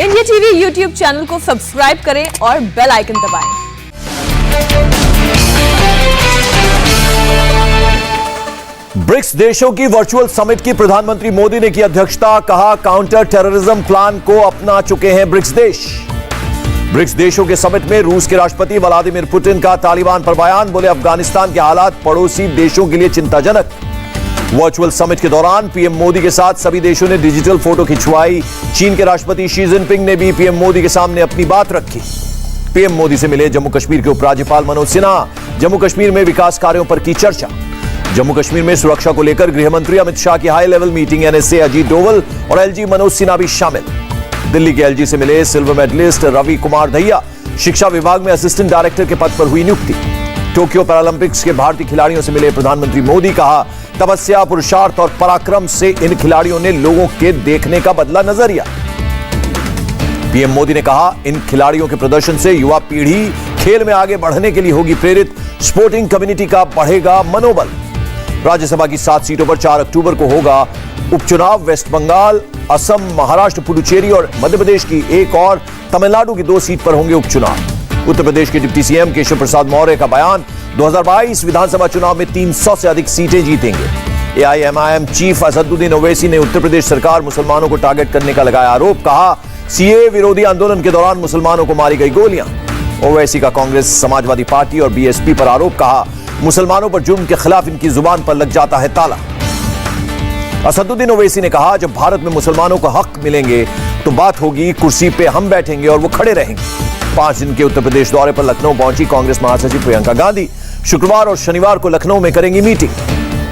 India TV YouTube channel को subscribe करें और बेल आइकन दबाएं। ब्रिक्स देशों की वर्चुअल समिट की प्रधानमंत्री मोदी ने की अध्यक्षता। कहा, काउंटर टेररिज्म प्लान को अपना चुके हैं ब्रिक्स देश। ब्रिक्स देशों के समिट में रूस के राष्ट्रपति व्लादिमीर पुतिन का तालिबान पर बयान। बोले, अफगानिस्तान के हालात पड़ोसी देशों के लिए चिंताजनक। वर्चुअल समिट के दौरान पीएम मोदी के साथ सभी देशों ने डिजिटल फोटो खिंचवाई। चीन के राष्ट्रपति शी जिनपिंग ने भी पीएम मोदी के सामने अपनी बात रखी। पीएम मोदी से मिले जम्मू कश्मीर के उपराज्यपाल मनोज सिन्हा। जम्मू कश्मीर में विकास कार्यों पर की चर्चा। जम्मू कश्मीर में सुरक्षा को लेकर गृह मंत्री अमित शाह की high level meeting. NSA Ajit Doval और एलजी मनोज सिन्हा भी शामिल। दिल्ली के एलजी से मिले सिल्वर मेडलिस्ट रवि कुमार दहिया। शिक्षा विभाग में असिस्टेंट डायरेक्टर के पद पर हुई नियुक्ति। टोक्यो पैरालंपिक्स के भारतीय खिलाड़ियों से मिले प्रधानमंत्री मोदी। कहा, तपस्या, पुरुषार्थ और पराक्रम से इन खिलाड़ियों ने लोगों के देखने का बदला नजरिया। पीएम मोदी ने कहा, इन खिलाड़ियों के प्रदर्शन से युवा पीढ़ी खेल में आगे बढ़ने के लिए होगी प्रेरित। स्पोर्टिंग कम्युनिटी का बढ़ेगा मनोबल। राज्यसभा की 7 सीटों पर 4 अक्टूबर को होगा उपचुनाव। वेस्ट बंगाल, असम, महाराष्ट्र, पुडुचेरी और मध्य प्रदेश की 1 और तमिलनाडु की 2 सीट पर होंगे उपचुनाव। उत्तर प्रदेश के डिप्टी सीएम केशव प्रसाद मौर्य का बयान, 2022 विधानसभा चुनाव में 300 से अधिक सीटें जीतेंगे। एआईएमआईएम चीफ असदुद्दीन ओवैसी ने उत्तर प्रदेश सरकार मुसलमानों को टारगेट करने का लगाया आरोप। कहा, सीए विरोधी आंदोलन के दौरान मुसलमानों को मारी गई गोलियां। ओवैसी का कांग्रेस, समाजवादी पार्टी और बीएसपी पर आरोप। कहा, मुसलमानों पर जुर्म के खिलाफ इनकी जुबान पर लग जाता है ताला। असदुद्दीन ओवैसी ने कहा, जब भारत में मुसलमानों को हक मिलेंगे तो बात होगी, कुर्सी पे हम बैठेंगे और वो खड़े रहेंगे। 5 दिन के उत्तर प्रदेश दौरे पर लखनऊ पहुंची कांग्रेस महासचिव प्रियंका गांधी। शुक्रवार और शनिवार को लखनऊ में करेंगी मीटिंग।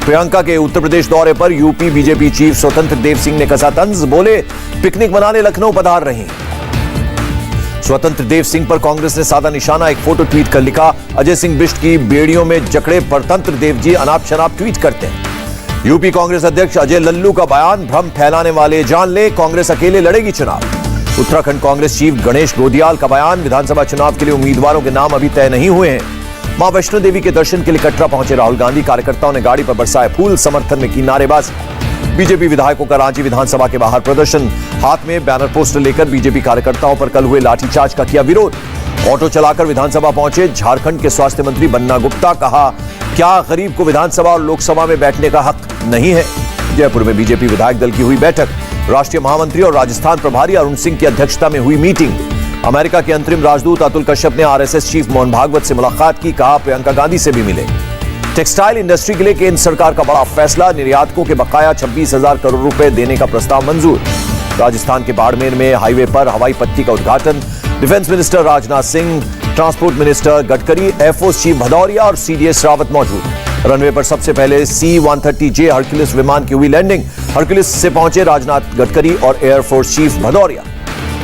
प्रियंका के उत्तर प्रदेश दौरे पर यूपी बीजेपी चीफ स्वतंत्र देव सिंह ने कसा तंज। बोले, पिकनिक मनाने लखनऊ पधार रही हैं। स्वतंत्र देव सिंह पर कांग्रेस ने साधा निशाना। एक फोटो ट्वीट कर लिखा, अजय सिंह बिष्ट की बेड़ियों में जकड़े परतंत्र देव जी अनाप शनाप ट्वीट करते हैं। यूपी कांग्रेस अध्यक्ष अजय लल्लू का बयान, भ्रम फैलाने वाले जान ले, कांग्रेस अकेले लड़ेगी चुनाव। उत्तराखंड कांग्रेस चीफ गणेश गोदियाल का बयान, विधानसभा चुनाव के लिए उम्मीदवारों के नाम अभी तय नहीं हुए हैं। मां वैष्णो देवी के दर्शन के लिए कटरा पहुंचे राहुल गांधी। कार्यकर्ताओं ने गाड़ी पर बरसाए फूल, समर्थन में की नारेबाजी। बीजेपी विधायकों का रांची विधानसभा के बाहर प्रदर्शन। हाथ में बैनर पोस्टर लेकर बीजेपी कार्यकर्ताओं पर कल हुए लाठीचार्ज का किया विरोध। ऑटो चलाकर विधानसभा पहुंचे झारखंड के स्वास्थ्य मंत्री बन्ना गुप्ता। कहा, क्या गरीब को विधानसभा और लोकसभा में बैठने का हक नहीं है? जयपुर में बीजेपी विधायक दल की हुई बैठक। राष्ट्रीय महामंत्री और राजस्थान प्रभारी अरुण सिंह की अध्यक्षता में हुई मीटिंग। अमेरिका के अंतरिम राजदूत अतुल कश्यप ने आरएसएस चीफ मोहन भागवत से मुलाकात की। कहा, प्रियंका गांधी से भी मिले। टेक्सटाइल इंडस्ट्री के लिए केंद्र सरकार का बड़ा फैसला। निर्यातकों के बकाया 26,000 करोड़ रुपए देने का प्रस्ताव मंजूर। राजस्थान के बाड़मेर में हाईवे पर हवाई पट्टी का उद्घाटन। Defence minister Rajnath Singh, transport minister Gadkari, air force chief Bhadauria और सीडीएस रावत मौजूद। रनवे पर सबसे पहले C-130J हरक्यूलिस विमान की हुई लैंडिंग। हरक्यूलिस से पहुंचे राजनाथ, गडकरी और एयरफोर्स चीफ भदौरिया।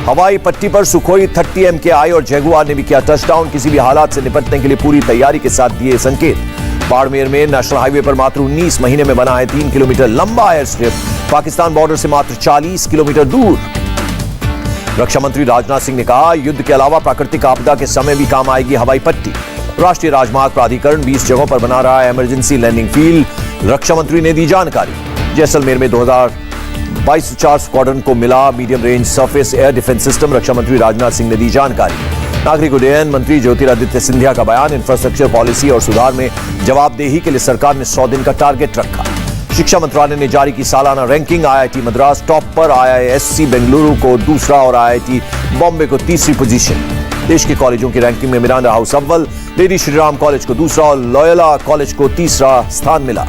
हवाई पट्टी पर सुखोई 30 MKI और जगुआर ने भी किया टचडाउन। किसी भी हालात से निपटने के लिए पूरी तैयारी के साथ दिए संकेत। बाड़मेर में नेशनल हाईवे पर मात्र 19 महीने में बना है 3 किलोमीटर लंबा एयर स्ट्रिप। पाकिस्तान बॉर्डर से मात्र 40 किलोमीटर दूर। रक्षा मंत्री राजनाथ सिंह ने कहा, युद्ध के अलावा प्राकृतिक आपदा के समय भी काम आएगी हवाई पट्टी। राष्ट्रीय राजमार्ग प्राधिकरण 20 जगहों पर बना रहा है इमरजेंसी लैंडिंग फील्ड। रक्षा मंत्री ने दी जानकारी। जैसलमेर में 2022 स्क्वाड्रन को मिला medium range surface air defence system. रक्षा मंत्री राजनाथ सिंह ने दी जानकारी। नागरिक उड्डयन मंत्री ज्योतिरादित्य सिंधिया का बयान, इंफ्रास्ट्रक्चर पॉलिसी और सुधार में जवाबदेही के लिए सरकार ने 100 दिन का टारगेट रखा। शिक्षा मंत्रालय ने जारी की सालाना रैंकिंग। आईआईटी मद्रास टॉप पर, आईआईएससी बेंगलुरु को दूसरा और आईआईटी बॉम्बे को तीसरी पोजीशन। देश के कॉलेजों की रैंकिंग में मिरांडा हाउस अव्वल, लेडी श्रीराम कॉलेज को दूसरा और लॉयला कॉलेज को तीसरा स्थान मिला।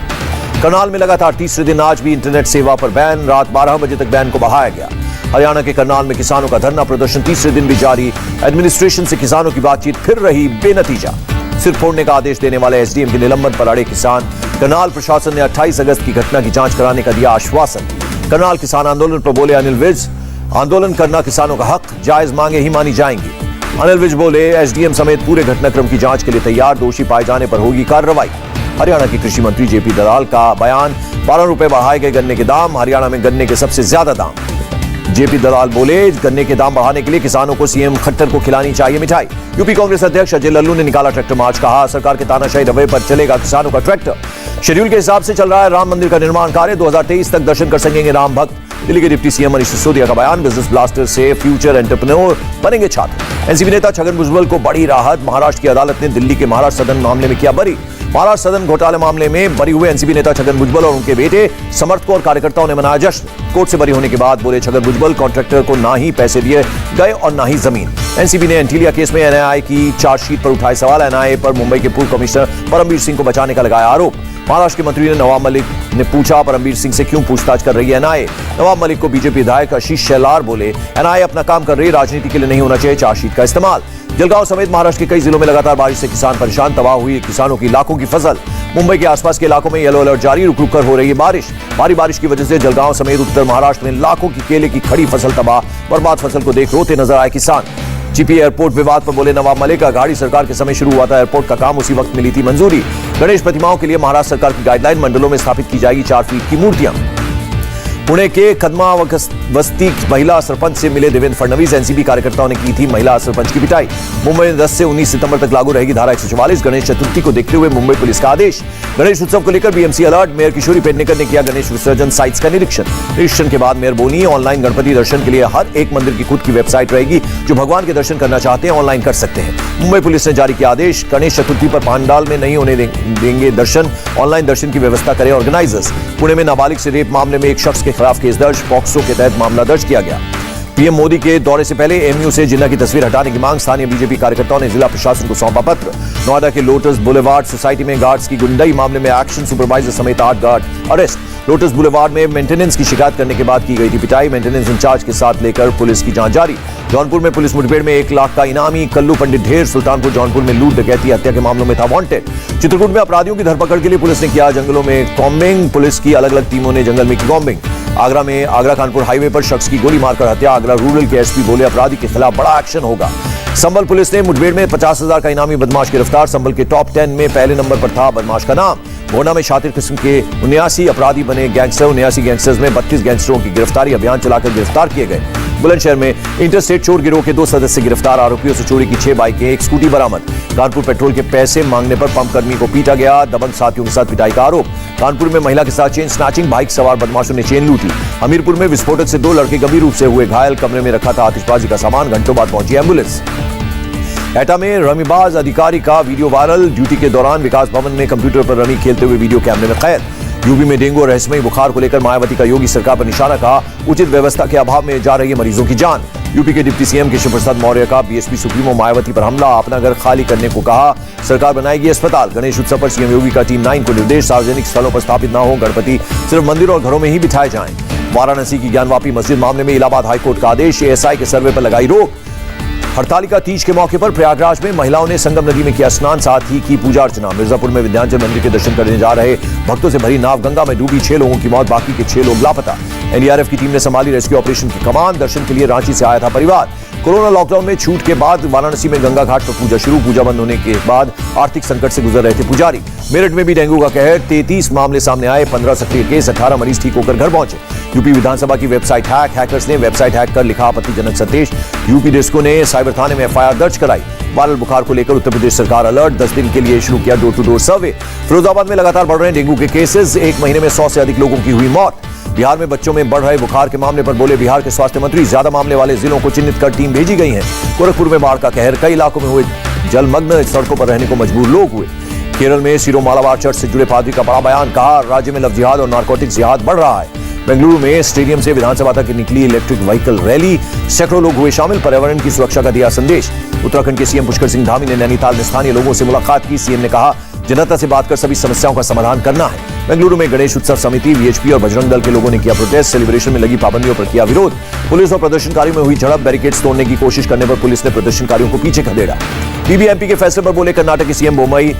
करनाल में लगातार तीसरे दिन आज भी इंटरनेट सेवा पर बैन। रात 12 बजे तक बैन को बढ़ाया गया। हरियाणा के करनाल में किसानों का धरना प्रदर्शन तीसरे दिन भी जारी। एडमिनिस्ट्रेशन से किसानों की बातचीत फिर रही बेनतीजा। सिर फोड़ने का आदेश देने वाले एसडीएम के निलंबन पर अड़े किसान। करनाल प्रशासन ने 28 अगस्त की घटना की जांच कराने का दिया आश्वासन। करनाल किसान आंदोलन पर बोले अनिल विज, आंदोलन करना किसानों का हक, जायज मांगे ही मानी जाएंगी। अनिल विज बोले, एसडीएम समेत पूरे घटनाक्रम की जांच के लिए तैयार, दोषी पाए जाने पर होगी कार्रवाई। हरियाणा के कृषि मंत्री जेपी दलाल का बयान, 12 रुपए बढ़ाए गए गन्ने के दाम। हरियाणा में गन्ने के सबसे ज्यादा दाम। जेपी दलाल बोले, गन्ने के दाम बढ़ाने के लिए किसानों को सीएम खट्टर को खिलानी चाहिए मिठाई। यूपी कांग्रेस अध्यक्ष अजय लल्लू ने निकाला ट्रैक्टर मार्च। कहा, सरकार के तानाशाही रवैये पर चलेगा किसानों का ट्रैक्टर। शेड्यूल के हिसाब से चल रहा है राम मंदिर का निर्माण कार्य। 2023 तक दर्शन कर सकेंगे राम भक्त। दिल्ली के डिप्टी सीएम मनीष सिसोदिया का बयान, बिजनेस ब्लास्टर से फ्यूचर एंटरप्रेन्योर बनेंगे छात्र। एनसीपी नेता छगन भुजबल को बड़ी राहत, महाराष्ट्र की अदालत ने दिल्ली के महाराष्ट्र सदन मामले में किया बरी। महाराष्ट्र सदन घोटाले मामले में बरी हुए एनसीपी नेता छगन भुजबल और उनके बेटे, समर्थकों और कार्यकर्ताओं ने मनाया जश्न। कोर्ट से बरी होने के बाद बोले छगन भुजबल, कॉन्ट्रैक्टर को ना ही पैसे दिए गए और ना ही जमीन। एनसीबी ने एंटीलिया केस में एनआईए की चार्जशीट पर उठाए सवाल। एनआईए पर मुंबई के पूर्व कमिश्नर परमबीर सिंह को बचाने का लगाया आरोप। महाराष्ट्र के मंत्री ने नवाब मलिक ने पूछा, परमबीर सिंह से क्यों पूछताछ कर रही है एनआईए। नवाब मलिक को बीजेपी विधायक आशीष शेलार बोले, एनआईए अपना काम कर रही, राजनीति के लिए नहीं होना चाहिए चार्जशीट का इस्तेमाल। जलगांव समेत महाराष्ट्र के कई जिलों में लगातार बारिश से किसान परेशान, तबाह हुई किसानों की लाखों की फसल। मुंबई के आसपास के इलाकों में येलो अलर्ट जारी, रुक रुक कर हो रही है बारिश। भारी बारिश की वजह से जलगांव समेत उत्तर महाराष्ट्र में लाखों की केले की खड़ी फसल तबाह, बर्बाद फसल को देख रोते नजर आए किसान। जीपी एयरपोर्ट विवाद पर बोले नवाब मलिक, गाड़ी सरकार के समय शुरू हुआ था, एयरपोर्ट का काम उसी वक्त मिली थी मंजूरी। गणेश प्रतिमाओं के लिए महाराष्ट्र सरकार की गाइडलाइन, मंडलों में स्थापित की जाएगी 4 फीट की मूर्तियां। पुणे के कदमा बस्ती महिला सरपंच से मिले देवेंद्र फडणवीस, एनसीपी कार्यकर्ताओं ने की थी महिला सरपंच की पिटाई। मुंबई में 10 से 19 सितंबर तक लागू रहेगी धारा 144। गणेश चतुर्थी को देखते हुए मुंबई पुलिस का आदेश। गणेश उत्सव को लेकर बीएमसी अलर्ट, मेयर किशोरी पेडनेकर ने किया गणेश विसर्जन साइट्स का निरीक्षण के बाद मेयर बोली, ऑनलाइन गणपति दर्शन के लिए हर एक मंदिर की खुद की वेबसाइट रहेगी, जो भगवान के दर्शन करना चाहते हैं ऑनलाइन कर सकते हैं। मुंबई पुलिस ने जारी किया आदेश, गणेश चतुर्थी पर पंडाल में नहीं होने देंगे दर्शन, ऑनलाइन दर्शन की व्यवस्था करें ऑर्गेनाइजर्स। पुणे में नाबालिग से रेप मामले में एक शख्स के खिलाफ केस दर्ज, पॉक्सो के तहत मामला दर्ज किया गया। पीएम मोदी के दौरे से पहले एमयू से जिन्ना की तस्वीर हटाने की मांग, स्थानीय बीजेपी कार्यकर्ताओं ने जिला प्रशासन को सौंपा पत्र। नोएडा के लोटस बुलेवार्ड सोसाइटी में गार्ड्स की गुंडाई मामले में एक्शन सुपरवाइजर समेत 8 गार्ड अरेस्ट। लोटस बुलेवार्ड में मेंटेनेंस की शिकायत करने के बाद की गई थी पिटाई, मेंटेनेंस इंचार्ज के साथ लेकर पुलिस की जांच जारी। जौनपुर में पुलिस मुठभेड़ में 1 लाख का इनामी कल्लू पंडित ढेर, सुल्तानपुर जौनपुर में लूट डकैती हत्या के मामलों में था वांटेड। चित्रकूट में अपराधियों की धरपकड़ के लिए पुलिस ने किया जंगलों में कॉम्बिंग, पुलिस की अलग अलग टीमों ने जंगल में की कॉम्बिंग। आगरा में आगरा कानपुर हाईवे पर शख्स की गोली मारकर हत्या, आगरा रूरल के एसपी बोले अपराधी के खिलाफ बड़ा एक्शन होगा। संभल पुलिस ने मुठभेड़ में 50,000 का इनामी बदमाश गिरफ्तार, संभल के टॉप 10 में पहले नंबर पर था बदमाश का नाम। गोंडा में शातिर किस्म के 79 अपराधी बने गैंगस्टर, 79 गैंगस्टर्स में 32 गैंगस्टरों की गिरफ्तारी, अभियान चलाकर गिरफ्तार किए गए। बुलंदशहर में इंटरस्टेट चोर गिरोह के 2 सदस्य गिरफ्तार, आरोपियों से चोरी की 6 बाइकें, 1 स्कूटी बरामद। कानपुर पेट्रोल के पैसे मांगने पर पंप कर्मी को पीटा गया, दबंग साथियों के साथ पिटाई का आरोप। कानपुर में महिला के साथ चेन स्नैचिंग, बाइक सवार बदमाशों ने चेन लूटी। हमीरपुर में विस्फोटक से 2 लड़के गंभीर रूप से हुए घायल, कमरे में रखा था आतिशबाजी का सामान, घंटों बाद पहुंची एम्बुलेंस। एटा में रमीबाज अधिकारी का वीडियो वायरल, ड्यूटी के दौरान विकास भवन में कंप्यूटर पर रमी खेलते हुए वीडियो कैमरे में कैद। यूपी में डेंगू और रहस्यमयी बुखार को लेकर मायावती का योगी सरकार पर निशाना, कहा उचित व्यवस्था के अभाव में जा रही है मरीजों की जान। यूपी के डिप्टी सीएम केशव प्रसाद मौर्य का बीएसपी सुप्रीमो मायावती पर हमला, अपना घर खाली करने को कहा, सरकार बनाएगी अस्पताल। गणेश उत्सव पर सीएम योगी का टीम 9 को निर्देश, सार्वजनिक स्थलों पर स्थापित न हो गणपति, सिर्फ मंदिरों और घरों में ही बिठाए जाएं। वाराणसी की ज्ञानवापी मस्जिद मामले में इलाहाबाद हाईकोर्ट का आदेश, एएसआई के सर्वे पर लगाई रोक। हरतालिका तीज के मौके पर प्रयागराज में महिलाओं ने संगम नदी में किया स्नान, साथ ही की पूजा अर्चना। मिर्जापुर में विंध्याचल मंदिर के दर्शन करने जा रहे भक्तों से भरी नाव गंगा में डूबी, 6 लोगों की मौत, बाकी के 6 लोग लापता। एनडीआरएफ की टीम ने संभाली रेस्क्यू ऑपरेशन की कमान, दर्शन के लिए रांची से आया था परिवार। कोरोना लॉकडाउन में छूट के बाद वाराणसी में गंगा घाट पर पूजा शुरू, पूजा बंद होने के बाद आर्थिक संकट से गुजर रहे थे पुजारी। मेरठ में भी डेंगू का कहर, 33 मामले सामने आए, 15 सक्रिय केस, 18 मरीज ठीक होकर घर पहुंचे। यूपी विधानसभा की वेबसाइट हैक, हैकर्स ने वेबसाइट हैक कर लिखा आपत्तिजनक संदेश। यूपी डिस्को ने साइबर थाने में एफआईआर दर्ज कराई। वायरल बुखार को लेकर उत्तर प्रदेश सरकार अलर्ट, 10 दिन के लिए शुरू किया door to door survey. Firozabad में लगातार बढ़ रहे डेंगू के केसेस, 1 महीने में 100 से अधिक लोगों की हुई मौत। बिहार में बच्चों में बढ़ रहे बुखार के मामले पर बोले बिहार के स्वास्थ्य मंत्री, ज्यादा मामले वाले जिलों को चिन्हित कर टीम भेजी गई है। गोरखपुर में बाढ़ का कहर, कई इलाकों में हुए जलमग्न, सड़कों पर रहने को मजबूर लोग हुए। केरल में सिरो मालाबार चर्च से जुड़े पादरी का बड़ा बयान, कहा राज्य में लव जिहाद और नारकोटिक्स जिहाद बढ़ रहा है। बेंगलुरु में स्टेडियम से विधानसभा तक निकली इलेक्ट्रिक व्हीकल रैली, सैकड़ों लोग हुए शामिल, पर्यावरण की सुरक्षा का दिया संदेश। उत्तराखंड के सीएम पुष्कर सिंह धामी ने नैनीताल में स्थानीय लोगों से मुलाकात की, सीएम ने कहा जनता से बात कर सभी समस्याओं का समाधान करना है। बेंगलुरु में गणेश उत्सव समिति, वीएचपी और बजरंग दल के लोगों ने किया प्रोटेस्ट, सेलिब्रेशन में लगी पाबंदियों पर किया विरोध। पुलिस और प्रदर्शनकारियों में हुई झड़प, बैरिकेड्स तोड़ने की कोशिश करने पर पुलिस ने प्रदर्शनकारियों को पीछे खदेड़ा। बीबीएमपी के फैसले पर बोले कर्नाटक के सीएम बोम्मई,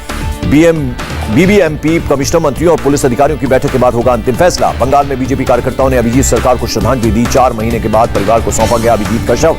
बीबीएमपी कमिश्नर, मंत्रियों और पुलिस अधिकारियों की बैठक के बाद होगा अंतिम फैसला। बंगाल में बीजेपी कार्यकर्ताओं ने अभिजीत सरकार को श्रद्धांजलि दी, 4 महीने के बाद परिवार को सौंपा गया अभिजीत का शव।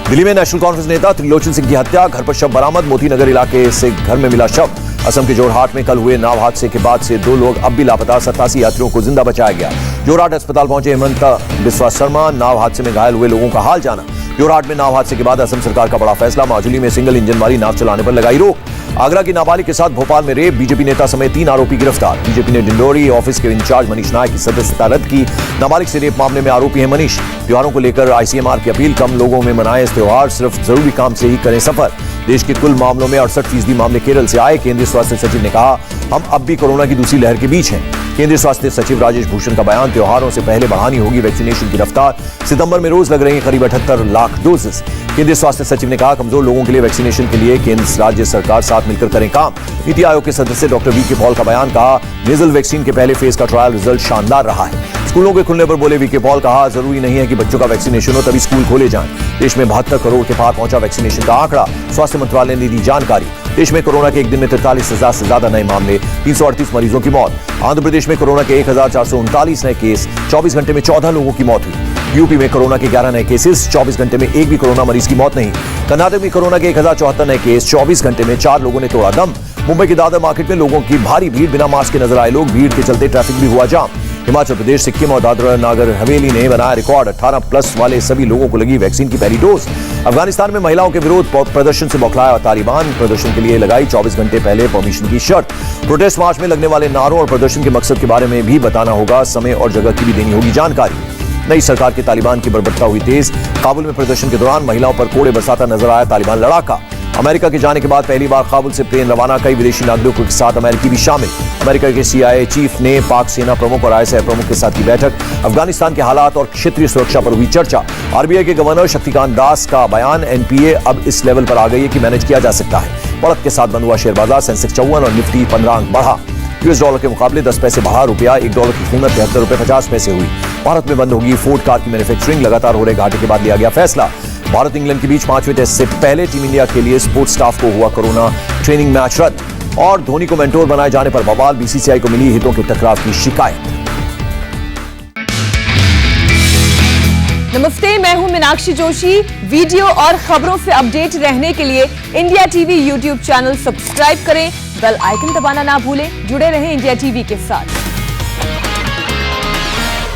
दिल्ली में नेशनल कॉन्फ्रेंस नेता त्रिलोचन सिंह की हत्या, घर पर शव बरामद, मोती नगर इलाके से घर में मिला शव। असम के जोरहाट में कल हुए नाव हादसे के बाद से 2 लोग अब भी लापता, 87 यात्रियों को जिंदा बचाया गया। जोरहाट अस्पताल पहुंचे हेमंत बिस्वा शर्मा, नाव हादसे में घायल हुए लोगों का हाल जाना। जोरहाट में नाव हादसे के बाद असम सरकार का बड़ा फैसला, माजुली में सिंगल इंजन वाली नाव चलाने पर लगाई रोक। आगरा की नाबालिग के साथ भोपाल में रेप, बीजेपी नेता समेत 3 आरोपी गिरफ्तार। बीजेपी ने डिंडोरी ऑफिस के इंचार्ज मनीष नायक की सदस्यता रद्द की। नाबालिग से रेप मामले में आरोपी है मनीष। त्योहारों को लेकर आईसीएमआर की अपील, कम लोगों में मनाएं इस त्योहार, सिर्फ जरूरी काम से ही करें सफर। देश के कुल मामलों में 68% मामले केरल से आए। केंद्रीय स्वास्थ्य सचिव ने कहा, हम अब भी कोरोना की दूसरी लहर के बीच हैं। केंद्रीय स्वास्थ्य सचिव राजेश भूषण का बयान, त्योहारों से पहले बढ़ानी होगी वैक्सीनेशन की रफ्तार। सितंबर में रोज लग रही करीब 78 लाख डोजेस। केंद्रीय स्वास्थ्य सचिव ने कहा, कमजोर लोगों के लिए वैक्सीनेशन के लिए केंद्र राज्य सरकार साथ मिलकर करें काम। नीति आयोग के सदस्य डॉक्टर वीके पॉल का बयान, कहा मीजल वैक्सीन के पहले फेज का ट्रायल रिजल्ट शानदार रहा है। स्कूलों के खुलने पर बोले वीके पॉल, कहा जरूरी नहीं है कि बच्चों का वैक्सीनेशन हो तभी स्कूल खोले जाएं। देश में 72 करोड़ के पार पहुंचा वैक्सीनेशन का आंकड़ा, स्वास्थ्य मंत्रालय ने दी जानकारी। देश में कोरोना के एक दिन में 43,000 से ज्यादा नए मामले, 338 मरीजों की मौत। आंध्र प्रदेश में कोरोना के 1,439 नए केस, 24 घंटे में 14 लोगों की मौत हुई। यूपी में कोरोना के 11 नए केसेस, 24 घंटे में एक भी कोरोना मरीज की मौत नहीं। कर्नाटक में कोरोना के 1074 नए केस, 24 घंटे में 4 लोगों ने तोड़ा दम। मुंबई के दादर मार्केट में लोगों की भारी भीड़, बिना मास्क के नजर आए लोग, भीड़ के चलते ट्रैफिक भी हुआ जाम। हिमाचल प्रदेश, सिक्किम और दादरा नागर हवेली ने बनाया रिकॉर्ड, 18+ वाले सभी लोगों को लगी वैक्सीन की पहली डोज। अफगानिस्तान में महिलाओं के विरोध प्रदर्शन से बौखलाया तालिबान, प्रदर्शन के लिए लगाई 24 घंटे पहले परमिशन की शर्त। प्रोटेस्ट मार्च में लगने वाले नारों और प्रदर्शन के मकसद के बारे में भी बताना होगा, समय और जगह की भी देनी होगी जानकारी। नई सरकार के तालिबान की बर्बरता हुई तेज, काबुल में प्रदर्शन के दौरान महिलाओं पर कोड़े बरसाता नजर आया तालिबान लड़ाका। अमेरिका के जाने के बाद पहली बार काबुल से प्लेन रवाना, कई विदेशी नागरिकों के साथ अमेरिकी भी शामिल। अमेरिका के CIA चीफ ने पाक सेना प्रमुख और ISI प्रमुख के साथ की बैठक। अफगानिस्तान के हालात और क्षेत्रीय सुरक्षा पर हुई चर्चा। RBI के गवर्नर शक्तिकांत दास का बयान, NPA अब इस लेवल पर आ गई है कि मैनेज किया जा सकता है। बढ़त के साथ बंद हुआ शेयर बाजार, सेंसेक्स 54 और निफ्टी 15 अंक बढ़ा। US डॉलर के मुकाबले 10 पैसे बढ़ा, रुपया $1 की कीमत 73 रुपए 50 पैसे हुई। भारत में बंद होगी फोर्ड कार की मैन्युफैक्चरिंग, लगातार हो रहे घाटे के बाद लिया गया फैसला। भारत इंग्लैंड के बीच 5वें टेस्ट से पहले टीम इंडिया के लिए स्पोर्ट्स स्टाफ को हुआ कोरोना ट्रेनिंग मैच रद्द। और धोनी को मेंटोर बनाए जाने पर बवाल, BCCI को मिली हितों के टकराव की शिकायत। नमस्ते, मैं हूं मीनाक्षी जोशी। वीडियो और खबरों से अपडेट रहने के लिए India TV YouTube channel subscribe करें, बेल आइकन दबाना ना भूलें। जुड़े रहें इंडिया टीवी के साथ।